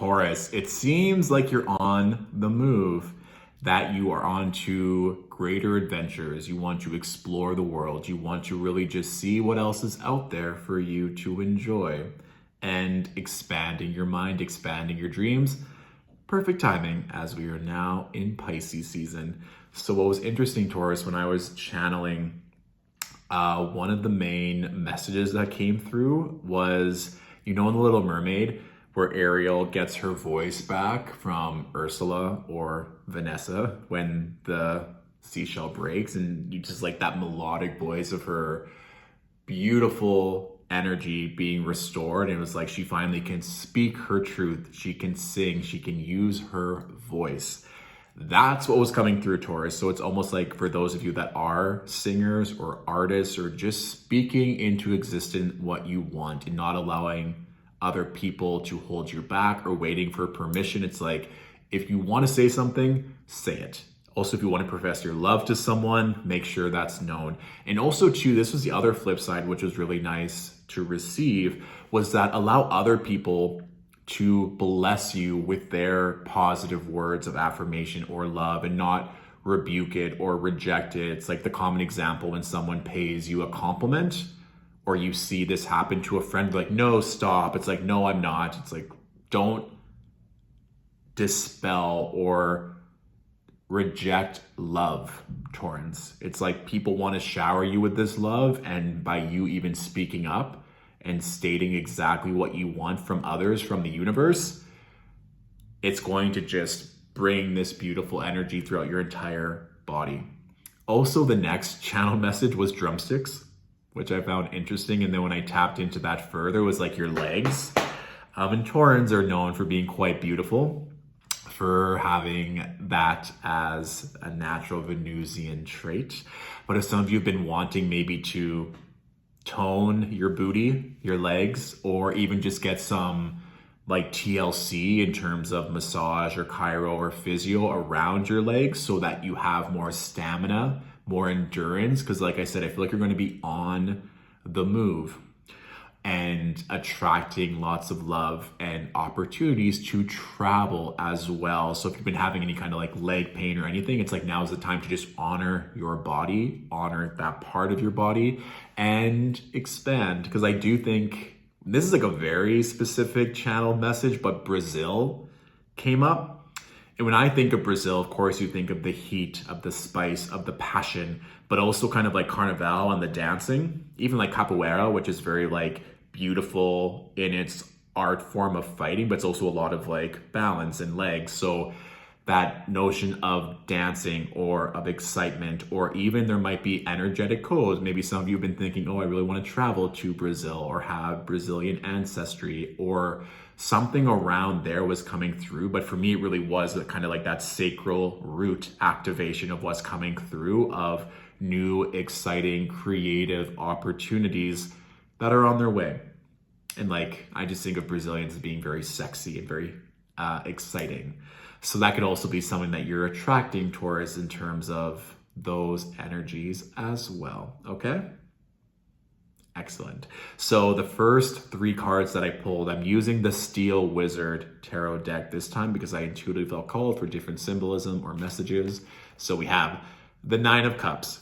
Taurus, it seems like you're on the move, that you are on to greater adventures. You want to explore the world. You want to really just see what else is out there for you to enjoy, and expanding your mind, expanding your dreams. Perfect timing as we are now in Pisces season. So what was interesting, Taurus, when I was channeling, one of the main messages that came through was, in The Little Mermaid, where Ariel gets her voice back from Ursula or Vanessa when the seashell breaks, and you just like that melodic voice of her beautiful energy being restored. And it was like she finally can speak her truth. She can sing, she can use her voice. That's what was coming through, Taurus. So it's almost like for those of you that are singers or artists, or just speaking into existence what you want and not allowing other people to hold you back or waiting for permission. It's like, if you want to say something, say it. Also, if you want to profess your love to someone, make sure that's known. And also too, this was the other flip side, which was really nice to receive, was that allow other people to bless you with their positive words of affirmation or love, and not rebuke it or reject it. It's like the common example when someone pays you a compliment, or you see this happen to a friend, like, no, stop. It's like, no, I'm not. It's like, don't dispel or reject love, Taurans. It's like people want to shower you with this love, and by you even speaking up and stating exactly what you want from others, from the universe, it's going to just bring this beautiful energy throughout your entire body. Also, the next channel message was drumsticks, which I found interesting. And then when I tapped into that further, it was like your legs. And Taurans are known for being quite beautiful, for having that as a natural Venusian trait. But if some of you have been wanting maybe to tone your booty, your legs, or even just get some like TLC in terms of massage or chiro or physio around your legs so that you have more stamina, more endurance, because like I said, I feel like you're going to be on the move and attracting lots of love and opportunities to travel as well. So if you've been having any kind of like leg pain or anything, it's like now is the time to just honor your body, honor that part of your body, and expand. Because I do think this is like a very specific channel message, but Brazil came up. And when I think of Brazil, of course, you think of the heat, of the spice, of the passion, but also kind of like Carnival and the dancing, even like Capoeira, which is very like beautiful in its art form of fighting, but it's also a lot of like balance and legs. So that notion of dancing or of excitement, or even there might be energetic codes. Maybe some of you have been thinking, oh, I really want to travel to Brazil or have Brazilian ancestry, or something around there was coming through. But for me, it really was kind of like that sacral root activation of what's coming through, of new, exciting, creative opportunities that are on their way. And like, I just think of Brazilians as being very sexy and very exciting. So that could also be something that you're attracting towards in terms of those energies as well. Okay? Excellent. So the first three cards that I pulled, I'm using the Steel Wizard Tarot deck this time because I intuitively felt called for different symbolism or messages. So we have the Nine of Cups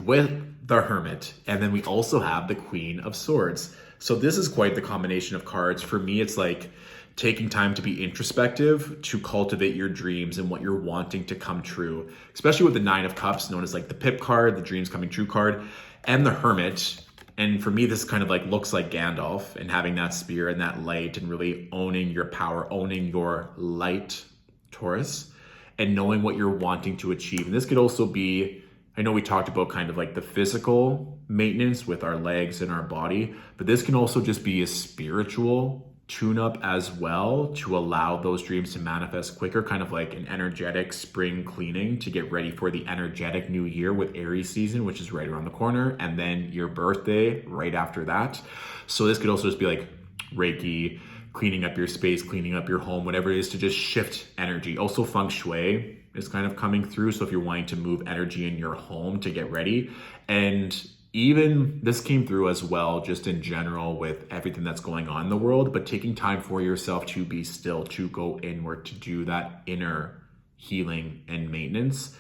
with the Hermit, and then we also have the Queen of Swords. So this is quite the combination of cards. For me, it's like taking time to be introspective, to cultivate your dreams and what you're wanting to come true, especially with the Nine of Cups, known as like the Pip card, the dreams coming true card, and the Hermit. And for me, this kind of like looks like Gandalf and having that spear and that light and really owning your power, owning your light, Taurus, and knowing what you're wanting to achieve. And this could also be, I know we talked about kind of like the physical maintenance with our legs and our body, but this can also just be a spiritual tune-up as well, to allow those dreams to manifest quicker, kind of like an energetic spring cleaning to get ready for the energetic new year with Aries season, which is right around the corner, and then your birthday right after that. So this could also just be like Reiki, cleaning up your space, cleaning up your home, whatever it is, to just shift energy. Also feng shui is kind of coming through. So if you're wanting to move energy in your home to get ready, and even this came through as well, just in general with everything that's going on in the world, but taking time for yourself to be still, to go inward, to do that inner healing and maintenance,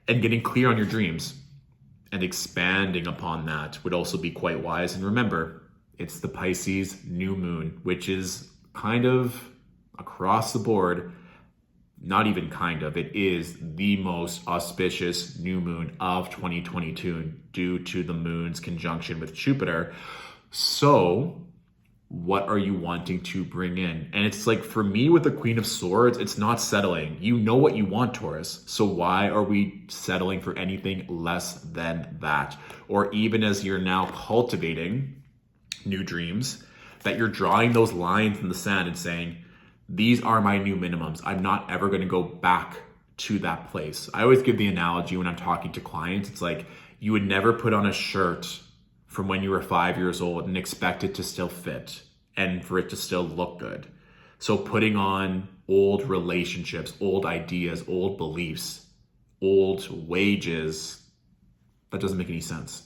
and getting clear on your dreams and expanding upon that would also be quite wise. And remember, it's the Pisces new moon, which is kind of across the board, not even kind of, it is the most auspicious new moon of 2022 due to the moon's conjunction with Jupiter. So what are you wanting to bring in? And it's like, for me with the Queen of Swords, it's not settling. You know what you want, Taurus. So why are we settling for anything less than that? Or even as you're now cultivating new dreams, that you're drawing those lines in the sand and saying, these are my new minimums. I'm not ever going to go back to that place. I always give the analogy when I'm talking to clients. It's like, you would never put on a shirt from when you were 5 years old and expect it to still fit and for it to still look good. So putting on old relationships, old ideas, old beliefs, old wages, that doesn't make any sense.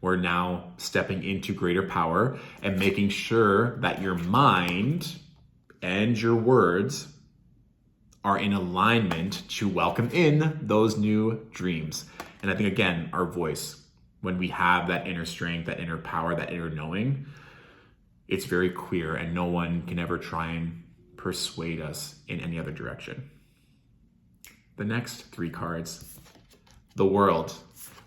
We're now stepping into greater power and making sure that your mind and your words are in alignment to welcome in those new dreams. And I think, again, our voice, when we have that inner strength, that inner power, that inner knowing, it's very clear and no one can ever try and persuade us in any other direction. The next 3 cards, the World,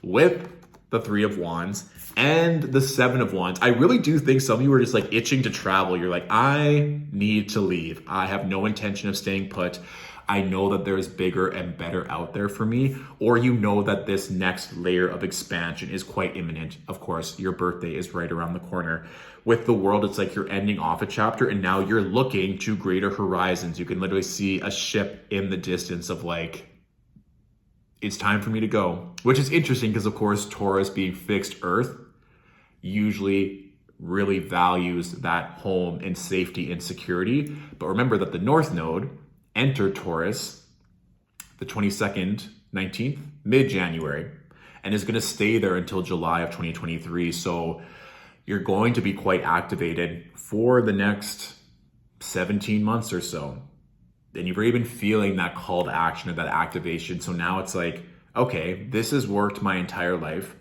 with the 3 of Wands and the 7 of Wands. I really do think some of you are just like itching to travel. You're like, I need to leave. I have no intention of staying put. I know that there's bigger and better out there for me. Or you know that this next layer of expansion is quite imminent. Of course, your birthday is right around the corner. With the World, it's like you're ending off a chapter and now you're looking to greater horizons. You can literally see a ship in the distance of like, it's time for me to go, which is interesting because, of course, Taurus being fixed Earth usually really values that home and safety and security. But remember that the North Node entered Taurus the 22nd, 19th, mid-January, and is going to stay there until July of 2023. So you're going to be quite activated for the next 17 months or so. And you're even feeling that call to action or that activation. So now it's like, okay, this has worked my entire life.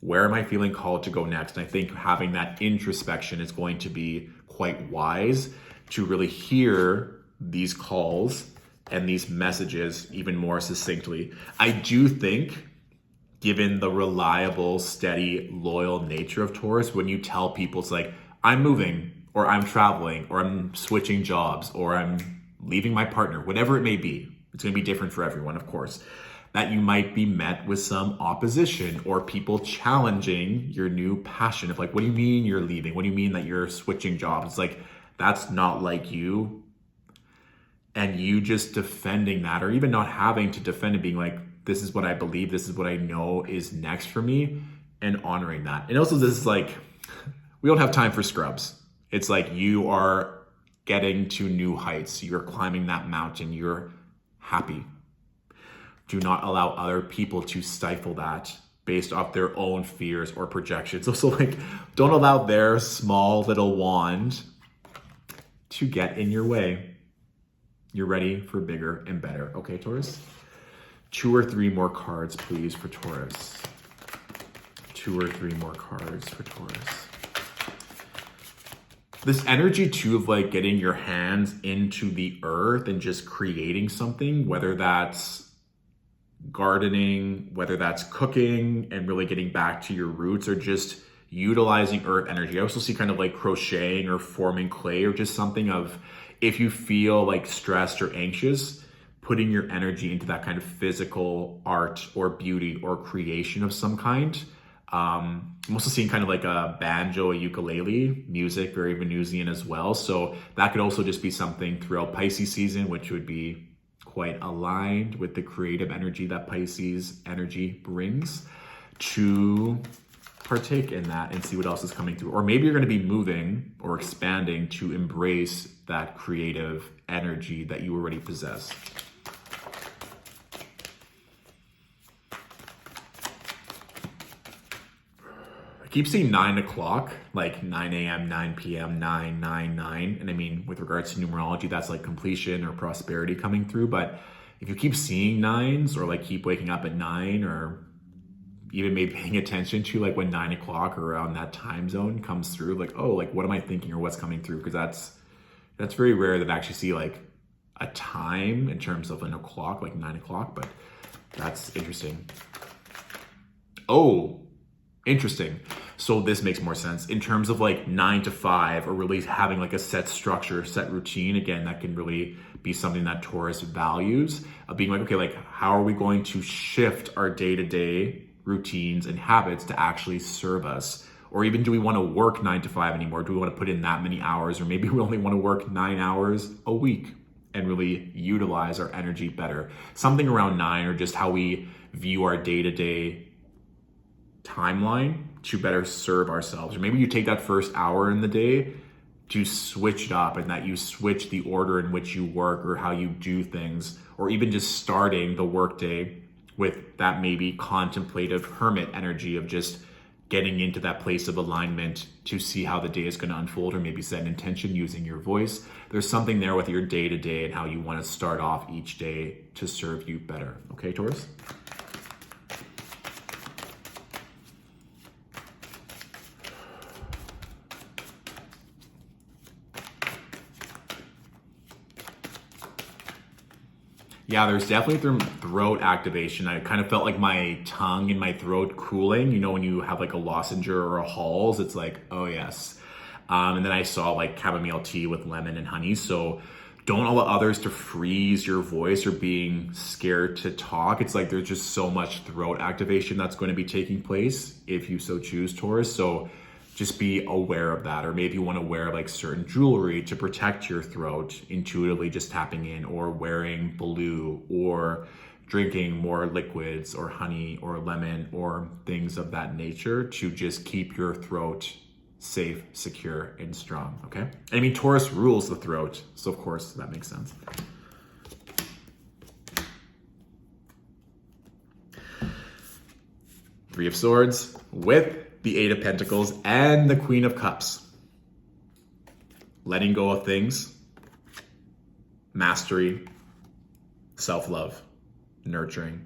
Where am I feeling called to go next? And I think having that introspection is going to be quite wise to really hear these calls and these messages even more succinctly. I do think, given the reliable, steady, loyal nature of Taurus, when you tell people it's like, I'm moving, or I'm traveling, or I'm switching jobs, or I'm leaving my partner, whatever it may be, it's going to be different for everyone, of course, that you might be met with some opposition or people challenging your new passion of like, what do you mean you're leaving? What do you mean that you're switching jobs? It's like, that's not like you. And you just defending that, or even not having to defend it, being like, this is what I believe, this is what I know is next for me, and honoring that. And also, this is like, we don't have time for scrubs. It's like you are getting to new heights. You're climbing that mountain. You're happy. Do not allow other people to stifle that based off their own fears or projections. Also, like, don't allow their small little wand to get in your way. You're ready for bigger and better. Okay, Taurus? 2 or 3 more cards, please, for Taurus. 2 or 3 more cards for Taurus. This energy too of like getting your hands into the earth and just creating something, whether that's gardening, whether that's cooking and really getting back to your roots, or just utilizing earth energy. I also see kind of like crocheting or forming clay, or just something of, if you feel like stressed or anxious, putting your energy into that kind of physical art or beauty or creation of some kind. I'm also seeing kind of like a banjo, a ukulele, music, very Venusian as well. So that could also just be something throughout Pisces season, which would be quite aligned with the creative energy that Pisces energy brings, to partake in that and see what else is coming through. Or maybe you're going to be moving or expanding to embrace that creative energy that you already possess. keep seeing 9 o'clock, like 9 a.m., 9 p.m., 9, 9, 9. And I mean, with regards to numerology, that's like completion or prosperity coming through. But if you keep seeing nines, or like keep waking up at 9, or even maybe paying attention to like when 9 o'clock or around that time zone comes through, like, oh, like what am I thinking or what's coming through? Because that's very rare that I actually see like a time in terms of an o'clock, like 9 o'clock, but that's interesting. Oh, interesting. So this makes more sense in terms of like 9 to 5, or really having like a set structure, set routine. Again, that can really be something that Taurus values, of being like, okay, like how are we going to shift our day-to-day routines and habits to actually serve us? Or even, do we want to work 9 to 5 anymore? Do we want to put in that many hours? Or maybe we only want to work 9 hours a week and really utilize our energy better. Something around 9, or just how we view our day-to-day timeline to better serve ourselves. Or maybe you take that first hour in the day to switch it up, and that you switch the order in which you work or how you do things, or even just starting the workday with that maybe contemplative hermit energy of just getting into that place of alignment to see how the day is going to unfold, or maybe set an intention using your voice. There's something there with your day-to-day and how you want to start off each day to serve you better. Okay, Taurus? Yeah, there's definitely throat activation. I kind of felt like my tongue and my throat cooling. You know, when you have like a lozenge or a Halls, it's like, oh yes. And then I saw like chamomile tea with lemon and honey. So don't allow others to freeze your voice or being scared to talk. It's like there's just so much throat activation that's going to be taking place if you so choose, Taurus. So just be aware of that. Or maybe you want to wear like certain jewelry to protect your throat, intuitively just tapping in, or wearing blue, or drinking more liquids or honey or lemon or things of that nature to just keep your throat safe, secure, and strong. Okay. I mean, Taurus rules the throat, so of course that makes sense. Three of Swords with the Eight of Pentacles and the Queen of Cups. Letting go of things, mastery, self-love, nurturing,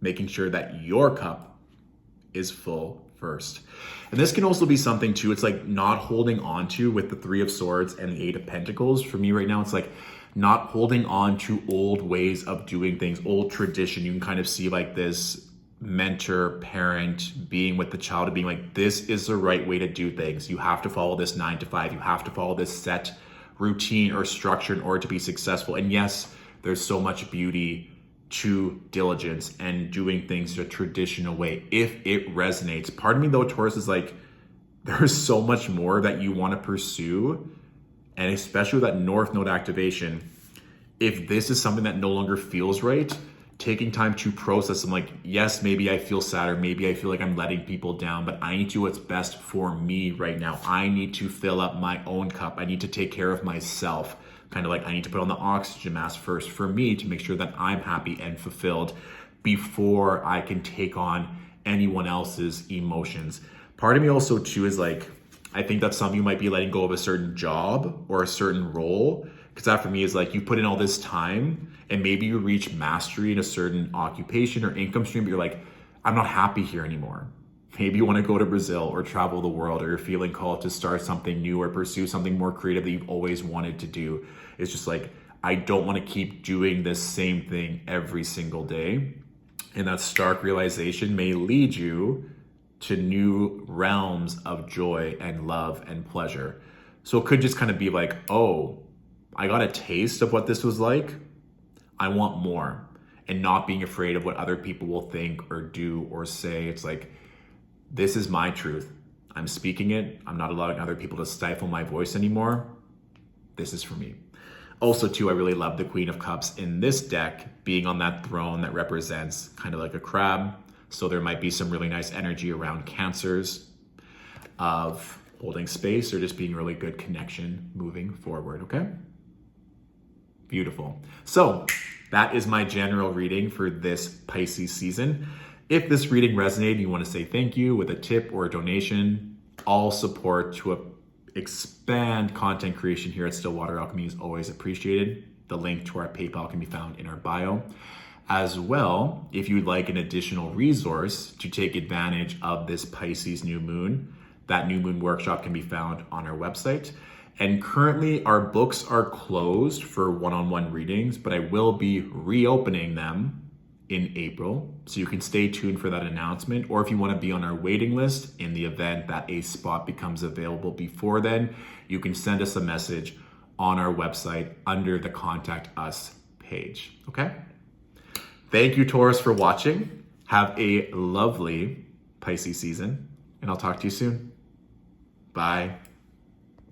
making sure that your cup is full first. And this can also be something too, it's like not holding on to, with the Three of Swords and the Eight of Pentacles. For me right now, it's like not holding on to old ways of doing things, old tradition. You can kind of see like this mentor, parent being with the child, being like, this is the right way to do things. You have to follow this 9 to 5. You have to follow this set routine or structure in order to be successful. And yes, there's so much beauty to diligence and doing things the traditional way if it resonates. Part of me though, Taurus, is like, there's so much more that you want to pursue. And especially with that North Node activation, if this is something that no longer feels right, taking time to process. I'm like, yes, maybe I feel sad, or maybe I feel like I'm letting people down, but I need to do what's best for me right now. I need to fill up my own cup. I need to take care of myself. Kind of like I need to put on the oxygen mask first for me to make sure that I'm happy and fulfilled before I can take on anyone else's emotions. Part of me also too is like, I think that some of you might be letting go of a certain job or a certain role, because that for me is like, you put in all this time and maybe you reach mastery in a certain occupation or income stream, but you're like, I'm not happy here anymore. Maybe you want to go to Brazil or travel the world, or you're feeling called to start something new or pursue something more creative that you've always wanted to do. It's just like, I don't want to keep doing this same thing every single day. And that stark realization may lead you to new realms of joy and love and pleasure. So it could just kind of be like, oh, I got a taste of what this was like. I want more. And not being afraid of what other people will think or do or say. It's like, this is my truth. I'm speaking it. I'm not allowing other people to stifle my voice anymore. This is for me. Also too, I really love the Queen of Cups in this deck being on that throne that represents kind of like a crab. So there might be some really nice energy around Cancers of holding space or just being really good connection moving forward, okay? Beautiful. So that is my general reading for this Pisces season. If this reading resonated, you want to say thank you with a tip or a donation, all support to expand content creation here at Stillwater Alchemy is always appreciated. The link to our PayPal can be found in our bio. As well, if you'd like an additional resource to take advantage of this Pisces new moon, that new moon workshop can be found on our website. And currently our books are closed for one-on-one readings, but I will be reopening them in April. So you can stay tuned for that announcement. Or if you want to be on our waiting list in the event that a spot becomes available before then, you can send us a message on our website under the Contact Us page, okay? Thank you, Taurus, for watching. Have a lovely Pisces season, and I'll talk to you soon. Bye.